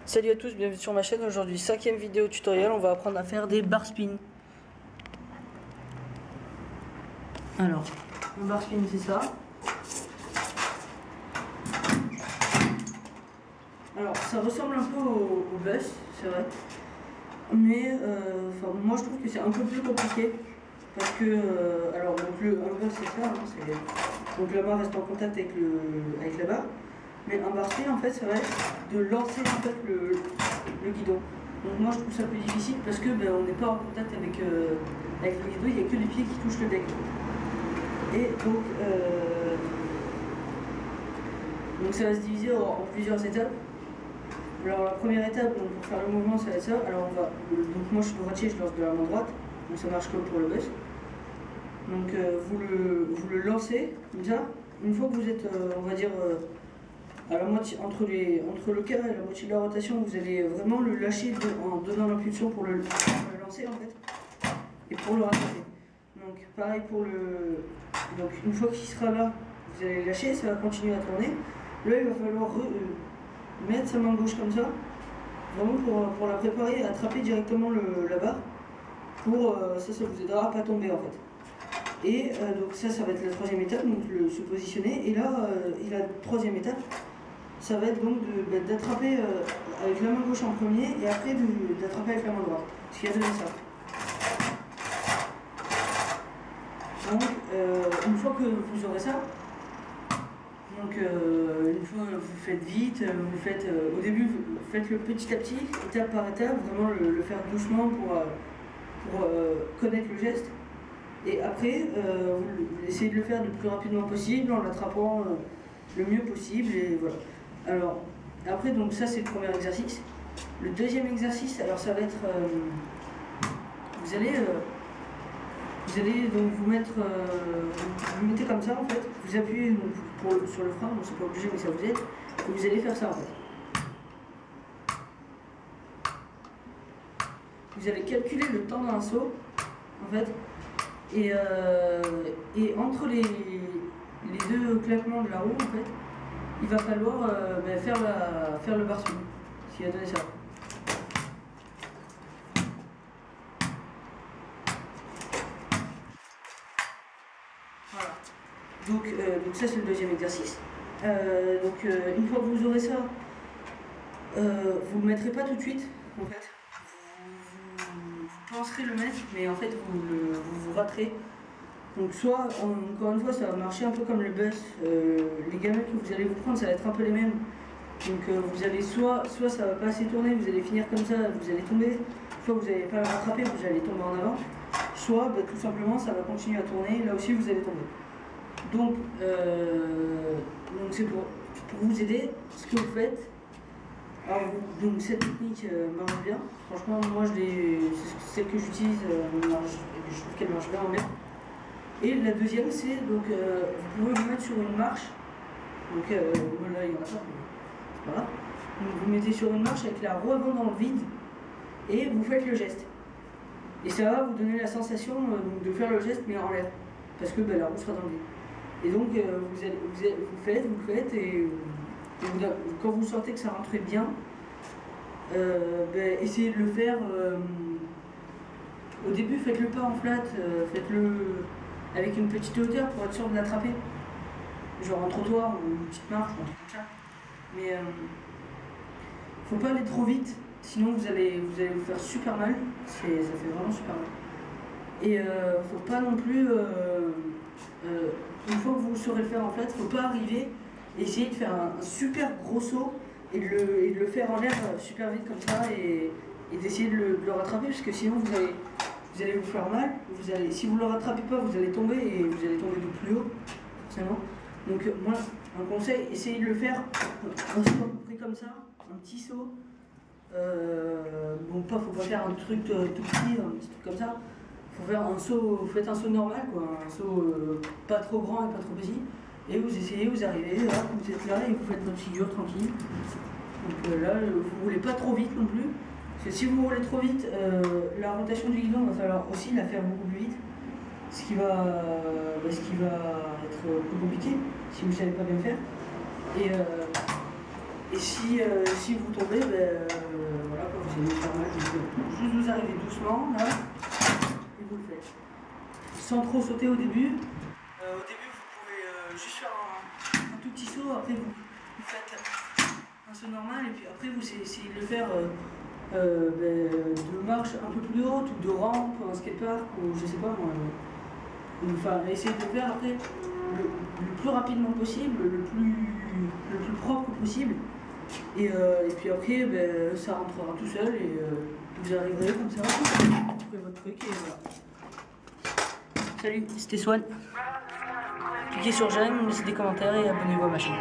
Salut à tous, bienvenue sur ma chaîne. Aujourd'hui, 5e vidéo tutoriel, on va apprendre à faire des bar spin. Alors, un bar spin c'est ça. Alors, ça ressemble un peu au bus, c'est vrai. Mais moi je trouve que c'est un peu plus compliqué. Parce que, alors donc un bus c'est ça, hein, donc la barre reste en contact avec la barre. Mais un bar spin en fait ça va être de lancer en fait le guidon. Donc moi je trouve ça plus difficile parce que on n'est pas en contact avec le guidon, il n'y a que les pieds qui touchent le deck. Et donc ça va se diviser en plusieurs étapes. Alors la première étape, donc, pour faire le mouvement ça va être ça. Alors donc moi je suis droitier, je lance de la main droite, donc ça marche comme pour le bus. Donc vous le lancez comme ça. Une fois que vous êtes on va dire à la moitié, entre le quart et la moitié de la rotation, vous allez vraiment le lâcher en donnant l'impulsion pour le lancer en fait, et pour le rattraper. Donc pareil pour donc une fois qu'il sera là, vous allez le lâcher, ça va continuer à tourner. Là il va falloir mettre sa main gauche comme ça, vraiment pour la préparer à attraper directement la barre. Ça vous aidera à pas tomber en fait. Et donc ça va être la troisième étape, donc se positionner. Et là, la troisième étape, ça va être donc d'attraper avec la main gauche en premier et après d'attraper avec la main droite. Ce qui a donné ça. Donc une fois que vous aurez ça, donc une fois vous faites vite, vous faites au début vous faites-le petit à petit, étape par étape, vraiment le faire doucement pour connaître le geste. Et après, vous essayez de le faire le plus rapidement possible en l'attrapant le mieux possible. Et voilà. Alors, après, donc ça c'est le premier exercice. Le deuxième exercice, alors ça va être, vous allez donc vous mettez comme ça en fait. Vous appuyez donc, sur le frein, bon c'est pas obligé mais ça vous aide. Et vous allez faire ça en fait. Vous allez calculer le temps d'un saut en fait. Et entre les deux claquements de la roue, en fait, il va falloir faire le bar spin, ce qui va donner ça. Voilà. Donc ça c'est le deuxième exercice. Une fois que vous aurez ça, vous ne le mettrez pas tout de suite, en fait. Vous penserez le mettre, mais en fait vous raterez. Donc soit, encore une fois, ça va marcher un peu comme le bus. Les gamelles que vous allez vous prendre, ça va être un peu les mêmes. Donc vous allez soit ça va pas assez tourner, vous allez finir comme ça, vous allez tomber. Soit vous n'allez pas le rattraper, vous allez tomber en avant. Soit tout simplement ça va continuer à tourner, là aussi vous allez tomber. Donc c'est pour vous aider, ce que vous faites. Alors, donc cette technique marche bien. Franchement, moi c'est celle que j'utilise, je trouve qu'elle marche vraiment bien. Et la deuxième, c'est donc vous pouvez vous mettre sur une marche. Donc là, il y en a pas. Voilà. Donc, vous mettez sur une marche avec la roue avant dans le vide et vous faites le geste. Et ça va vous donner la sensation de faire le geste mais en l'air. Parce que la roue sera dans le vide. Et donc vous faites et quand vous sentez que ça rentre bien, essayez de le faire. Au début, faites-le pas en flat, faites-le avec une petite hauteur pour être sûr de l'attraper. Genre un trottoir ou une petite marche ou un truc comme ça. Mais faut pas aller trop vite, sinon vous allez vous faire super mal. Ça fait vraiment super mal. Et faut pas non plus, une fois que vous saurez le faire en flat, faut pas arriver et essayer de faire un super gros saut et de le faire en l'air super vite comme ça et d'essayer de le rattraper parce que sinon vous allez vous faire mal. Si vous ne le rattrapez pas, vous allez tomber et vous allez tomber de plus haut, forcément. Donc moi, un conseil, essayez de le faire un saut à peu près comme ça, un petit saut. Faut pas faire un truc tout petit, un petit truc comme ça. Faut faire un saut, vous faites un saut normal, quoi, un saut pas trop grand et pas trop petit. Et vous essayez, vous arrivez, là, vous êtes là et vous faites votre figure tranquille. Donc là, vous ne roulez pas trop vite non plus. Parce que si vous roulez trop vite, la rotation du guidon va falloir aussi la faire beaucoup plus vite. Ce qui va être plus compliqué si vous ne savez pas bien faire. Et si vous tombez, ben, voilà, quoi, vous allez faire mal. Donc, juste vous arrivez doucement, là, et vous le faites. Sans trop sauter au début. Au début, vous pouvez juste faire un tout petit saut, après vous faites un saut normal, et puis après vous essayez de le faire de marche un peu plus haute, ou de rampe, un skatepark, ou je sais pas moi. Enfin, essayez de le faire après le plus rapidement possible, le plus propre possible. Et puis après, ben, ça rentrera tout seul et vous arriverez comme ça, vous trouvez votre truc et voilà. Salut, c'était Swan. Cliquez sur j'aime, laissez des commentaires et abonnez-vous à ma chaîne.